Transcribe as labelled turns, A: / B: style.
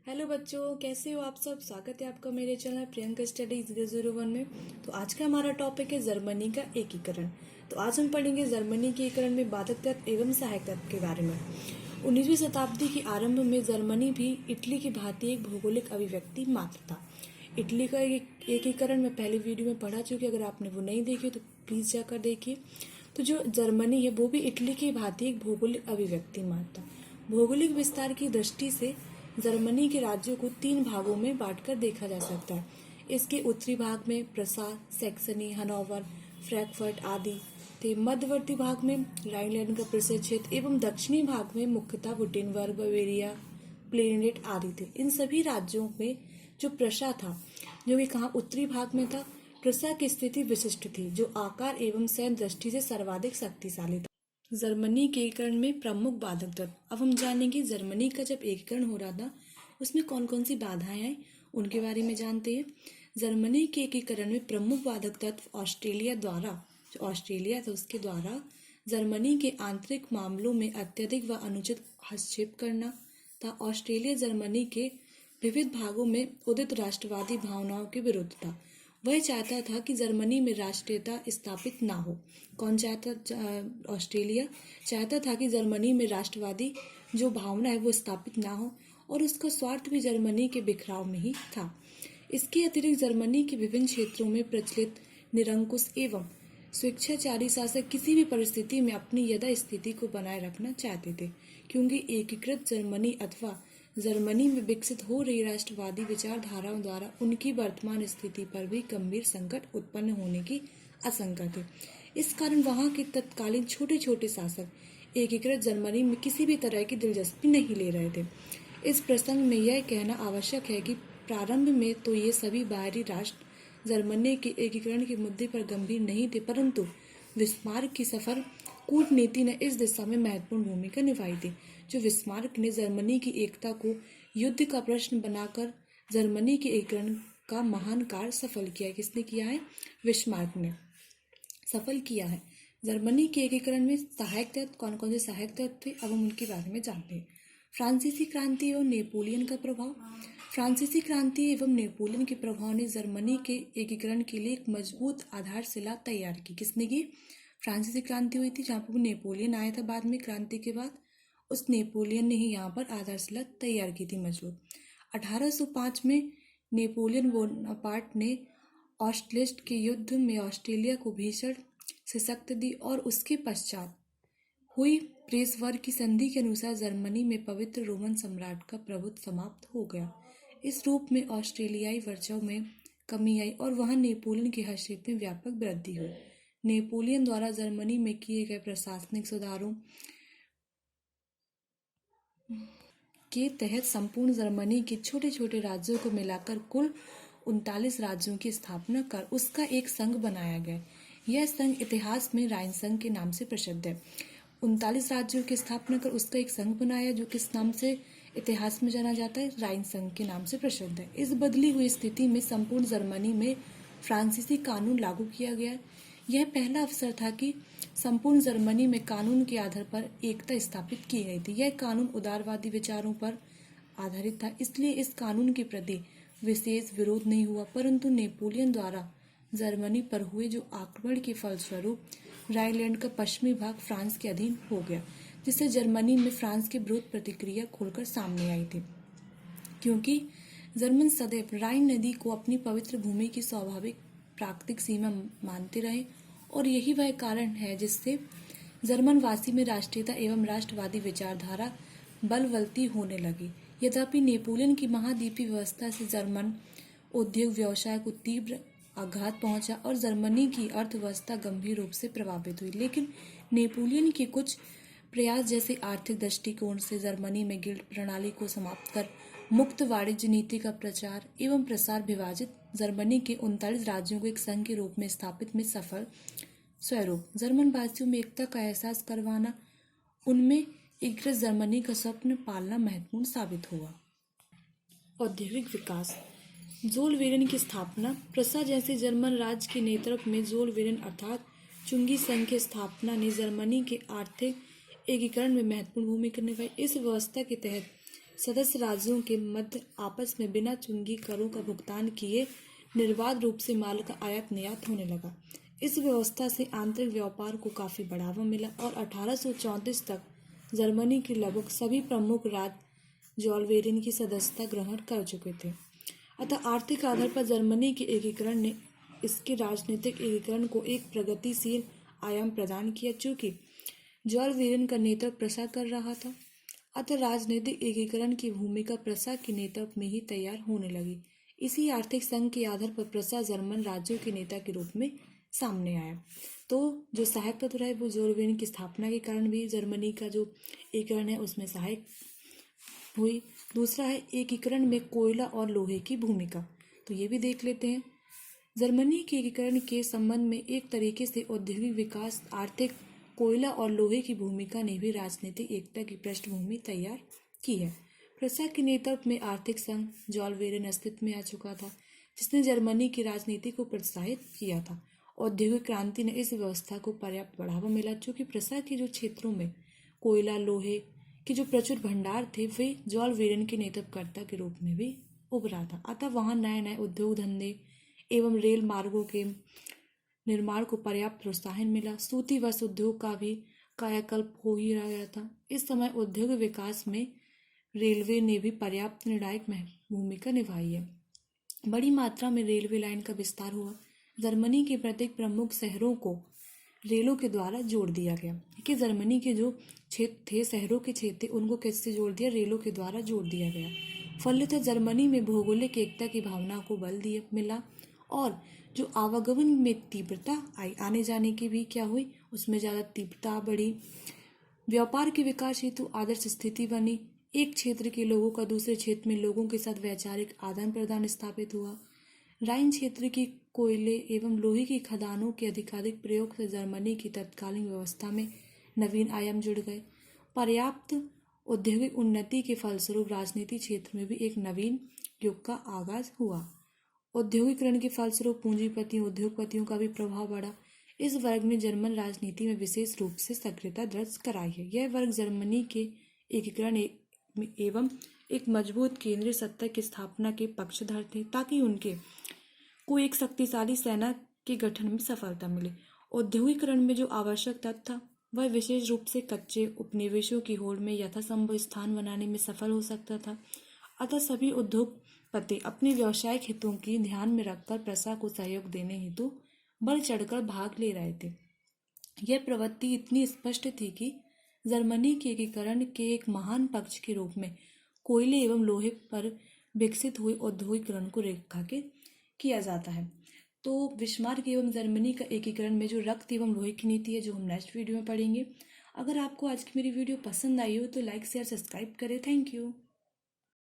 A: Hello बच्चों, कैसे हो आप सब। स्वागत है आपका मेरे चैनल प्रियंका स्टडी 001 में। तो आज का हमारा टॉपिक है जर्मनी का एकीकरण। तो आज हम पढ़ेंगे जर्मनी के एकीकरण में बाधक तत्व एवं सहायक तत्व के बारे में। 19वीं शताब्दी के आरंभ में जर्मनी भी इटली की भांति एक भौगोलिक अभिव्यक्ति मात्र था। इटली का एकीकरण में पहले वीडियो में पढ़ा चुकी, अगर आपने वो नहीं देखी तो प्लीज जाकर देखिए। तो जो जर्मनी है वो भी इटली की भांति एक भौगोलिक अभिव्यक्ति मात्र था। भौगोलिक विस्तार की दृष्टि से जर्मनी के राज्यों को 3 भागों में बांटकर देखा जा सकता है। इसके उत्तरी भाग में प्रसा, सैक्सनी, हनोवर, फ्रैंकफर्ट आदि थे। मध्यवर्ती भाग में राइनलैंड का प्रसिद्ध क्षेत्र एवं दक्षिणी भाग में मुख्यतः वुटेनबर्ग, बवेरिया, प्लेनेट आदि थे। इन सभी राज्यों में जो प्रसा था, जो कि कहाँ उत्तरी भाग में था, प्रसा की स्थिति विशिष्ट थी, जो आकार एवं सैन्य दृष्टि से सर्वाधिक शक्तिशाली था। जर्मनी के एकीकरण में प्रमुख बाधक तत्व। अब हम जानेंगे जर्मनी का जब एकीकरण हो रहा था उसमें कौन कौन सी बाधाएं आई, उनके बारे में जानते हैं। जर्मनी के एकीकरण में प्रमुख बाधक तत्व ऑस्ट्रेलिया द्वारा, जो ऑस्ट्रेलिया था उसके द्वारा जर्मनी के आंतरिक मामलों में अत्यधिक व अनुचित हस्तक्षेप करना था। ऑस्ट्रेलिया जर्मनी के विविध भागों में उदित राष्ट्रवादी भावनाओं के विरुद्ध था। वह चाहता था कि जर्मनी में राष्ट्रीयता स्थापित ना हो। कौन चाहता? ऑस्ट्रेलिया चाहता था कि जर्मनी में राष्ट्रवादी जो भावना है वो स्थापित ना हो, और उसका स्वार्थ भी जर्मनी के बिखराव में ही था। इसके अतिरिक्त जर्मनी के विभिन्न क्षेत्रों में प्रचलित निरंकुश एवं स्वेच्छाचारी शासक किसी भी परिस्थिति में अपनी यथा स्थिति को बनाए रखना चाहते थे, क्योंकि एकीकृत जर्मनी अथवा जर्मनी में विकसित हो रही राष्ट्रवादी विचारधाराओं द्वारा उनकी वर्तमान स्थिति पर भी गंभीर संकट उत्पन्न होने की आशंका थी। इस कारण वहां के तत्कालीन छोटे छोटे शासक एकीकृत जर्मनी में किसी भी तरह की दिलचस्पी नहीं ले रहे थे। इस प्रसंग में यह कहना आवश्यक है कि प्रारंभ में तो ये सभी बाहरी राष्ट्र जर्मनी के एकीकरण के मुद्दे पर गंभीर नहीं थे, परंतु बिस्मार्क की सफल कूटनीति ने इस दिशा में महत्वपूर्ण भूमिका निभाई थी। जो बिस्मार्क ने जर्मनी की एकता को युद्ध का प्रश्न बनाकर जर्मनी के एकीकरण का महान कार्य सफल किया। किसने किया है? बिस्मार्क ने सफल किया है। जर्मनी के एकीकरण में सहायक तत्व कौन कौन से सहायक तत्व थे, अब हम उनके बारे में जानते हैं। फ्रांसीसी क्रांति एवं नेपोलियन का प्रभाव। फ्रांसीसी क्रांति एवं नेपोलियन के प्रभाव ने जर्मनी के एकीकरण के लिए एक मजबूत आधारशिला तैयार की। किसने की? फ्रांसीसी क्रांति हुई थी, जहाँ पर नेपोलियन आया था बाद में क्रांति के बाद। उस नेपोलियन ने ही यहाँ पर आधारशिला तैयार की थी मजबूत। 1805 में नेपोलियन बोनापार्ट ने ऑस्ट्रेलिया के युद्ध में ऑस्ट्रेलिया को भीषण शिकस्त दी, और उसके पश्चात हुई प्रेसवर्ग की संधि के अनुसार जर्मनी में पवित्र रोमन सम्राट का प्रभुत्व समाप्त हो गया। इस रूप में ऑस्ट्रेलियाई वर्चस्व में कमी आई और वहां नेपोलियन के हस्तक्षेप में व्यापक वृद्धि हुई। नेपोलियन द्वारा जर्मनी में किए गए प्रशासनिक सुधारों के तहत संपूर्ण जर्मनी के छोटे छोटे राज्यों को मिलाकर कुल 39 राज्यों की स्थापना कर उसका एक संघ बनाया गया। यह संघ इतिहास में राइन संघ के नाम से प्रसिद्ध है। 39 राज्यों की स्थापना कर उसका एक संघ बनाया, जो किस नाम से इतिहास में जाना जाता है? राइन संघ के नाम से प्रसिद्ध है। इस बदली हुई स्थिति में संपूर्ण जर्मनी में फ्रांसीसी कानून लागू किया गया। यह पहला अवसर था कि संपूर्ण जर्मनी में कानून के आधार पर एकता स्थापित की गई थी। यह कानून उदारवादी विचारों पर आधारित था, इसलिए इस कानून के प्रति विशेष विरोध नहीं हुआ, परंतु नेपोलियन द्वारा जर्मनी पर हुए जो आक्रमण के फलस्वरूप राइनलैंड का पश्चिमी भाग फ्रांस के अधीन हो गया, जिससे जर्मनी में फ्रांस के विरुद्ध प्रतिक्रिया खुलकर सामने आई थी। क्योंकि जर्मन सदैव राइन नदी को अपनी पवित्र भूमि की स्वाभाविक प्राकृतिक सीमा मानते रहे, और यही वह कारण है जिससे जर्मनवासी में राष्ट्रीयता एवं राष्ट्रवादी विचारधारा बलवती होने लगी। यद्यपि नेपोलियन की महाद्वीपीय व्यवस्था से जर्मन उद्योग व्यवसाय को तीव्र आघात पहुंचा और जर्मनी की अर्थव्यवस्था गंभीर रूप से प्रभावित हुई, लेकिन नेपोलियन के कुछ प्रयास जैसे आर्थिक दृष्टिकोण से जर्मनी में गिल्ड प्रणाली को समाप्त कर मुक्त वाणिज्य नीति का प्रचार एवं प्रसार विभाजित जर्मनी के 39 राज्यों को एक संघ के रूप में स्थापित में सफल स्वरूप जर्मन वासियों में एकता का एहसास करवाना, उनमें एकीकृत जर्मनी का स्वप्न पालना महत्वपूर्ण साबित हुआ। औद्योगिक विकास। जोलवेरन की स्थापना। प्रसा जैसे जर्मन राज्य के नेतृत्व में जोलवेरन अर्थात चुंगी संघ की स्थापना ने जर्मनी के आर्थिक एकीकरण में महत्वपूर्ण भूमिका निभाई। इस व्यवस्था के तहत सदस्य राज्यों के मध्य आपस में बिना चुंगी करों का भुगतान किए निर्बाध रूप से माल का आयात निर्यात होने लगा। इस व्यवस्था से आंतरिक व्यापार को काफी बढ़ावा मिला और 1834 तक जर्मनी के लगभग सभी प्रमुख राज्य जॉलवेरिन की सदस्यता ग्रहण कर चुके थे। अतः आर्थिक आधार पर जर्मनी के एकीकरण ने इसके राजनीतिक एकीकरण को एक प्रगतिशील आयाम प्रदान किया, चूंकि जॉलवेरिन का नेतृत्व प्रसा कर रहा था। अतः राजनीतिक एकीकरण की भूमिका प्रसा के नेतृत्व में ही तैयार होने लगी। इसी आर्थिक संघ के आधार पर प्रसा जर्मन राज्यों के नेता के रूप में सामने आया। तो जो सहायक तत्व रहे वो जॉलवेरिन की स्थापना के कारण भी जर्मनी का जो एकीकरण है उसमें सहायक हुई। दूसरा है एकीकरण में कोयला और लोहे की भूमिका। तो ये भी देख लेते हैं। जर्मनी के एकीकरण के संबंध में एक तरीके से औद्योगिक विकास, आर्थिक, कोयला और लोहे की भूमिका ने भी राजनीतिक एकता की पृष्ठभूमि तैयार की है। प्रसा के नेतृत्व में आर्थिक संघ जॉलवेरिन अस्तित्व में आ चुका था, जिसने जर्मनी की राजनीति को प्रोत्साहित किया था। औद्योगिक क्रांति ने इस व्यवस्था को पर्याप्त बढ़ावा मिला, चूंकि प्रसा के जो क्षेत्रों में कोयला, लोहे के जो प्रचुर भंडार थे वे जॉलवेरिन के नेतृत्वकर्ता के रूप में भी उभरा था। अतः वहां नए नए उद्योग धंधे एवं रेल मार्गों के निर्माण को पर्याप्त प्रोत्साहन मिला। सूती वस्त्र उद्योग का भी कायाकल्प हो ही रहा था। इस समय उद्योग विकास में रेलवे ने भी पर्याप्त निर्णायक भूमिका निभाई है। बड़ी मात्रा में रेलवे लाइन का विस्तार हुआ। जर्मनी के प्रत्येक प्रमुख शहरों को रेलों के द्वारा जोड़ दिया गया। कि जर्मनी के जो क्षेत्र थे, शहरों के क्षेत्र थे, उनको कैसे जोड़ दिया? रेलों के द्वारा जोड़ दिया गया। फलतः जर्मनी में भौगोलिक एकता की भावना को बल दिया मिला और जो आवागमन में तीव्रता आई, आने जाने की भी क्या हुई, उसमें ज़्यादा तीव्रता बढ़ी। व्यापार के विकास हेतु आदर्श स्थिति बनी। एक क्षेत्र के लोगों का दूसरे क्षेत्र में लोगों के साथ वैचारिक आदान प्रदान स्थापित हुआ। राइन क्षेत्र की कोयले एवं लोहे की खदानों के अधिकाधिक प्रयोग से जर्मनी की तत्कालीन व्यवस्था में नवीन आयाम जुड़ गए। पर्याप्त औद्योगिक उन्नति के फलस्वरूप राजनीति क्षेत्र में भी एक नवीन युग का आगाज हुआ। औद्योगिकरण के फलस्वरूप पूंजीपतियों, उद्योगपतियों का भी प्रभाव बढ़ा। इस वर्ग ने जर्मन राजनीति में विशेष रूप से सक्रियता दर्ज कराई है। यह वर्ग जर्मनी के एकीकरण एवं एक मजबूत केंद्रीय सत्ता की स्थापना के पक्षधर थे, ताकि उनके को एक शक्तिशाली सेना के गठन में सफलता मिले। औद्योगिकरण में जो आवश्यक तत्व था वह विशेष रूप से कच्चे उपनिवेशों की होड़ में यथासंभव स्थान बनाने में सफल हो सकता था। अतः सभी उद्योगपति अपने व्यावसायिक हितों की ध्यान में रखकर प्रसा को सहयोग देने हेतु बढ़ चढ़कर भाग ले रहे थे। यह प्रवृत्ति इतनी स्पष्ट थी कि जर्मनी के एकीकरण के एक महान पक्ष के रूप में कोयले एवं लोहे पर विकसित हुए औद्योगिकरण को रेखांकित किया जाता है। तो बिस्मार्क एवं जर्मनी का एकीकरण में जो रक्त एवं लोहे की नीति है, जो हम नेक्स्ट वीडियो में पढ़ेंगे। अगर आपको आज की मेरी वीडियो पसंद आई हो तो लाइक, शेयर, सब्सक्राइब करें। Thank you.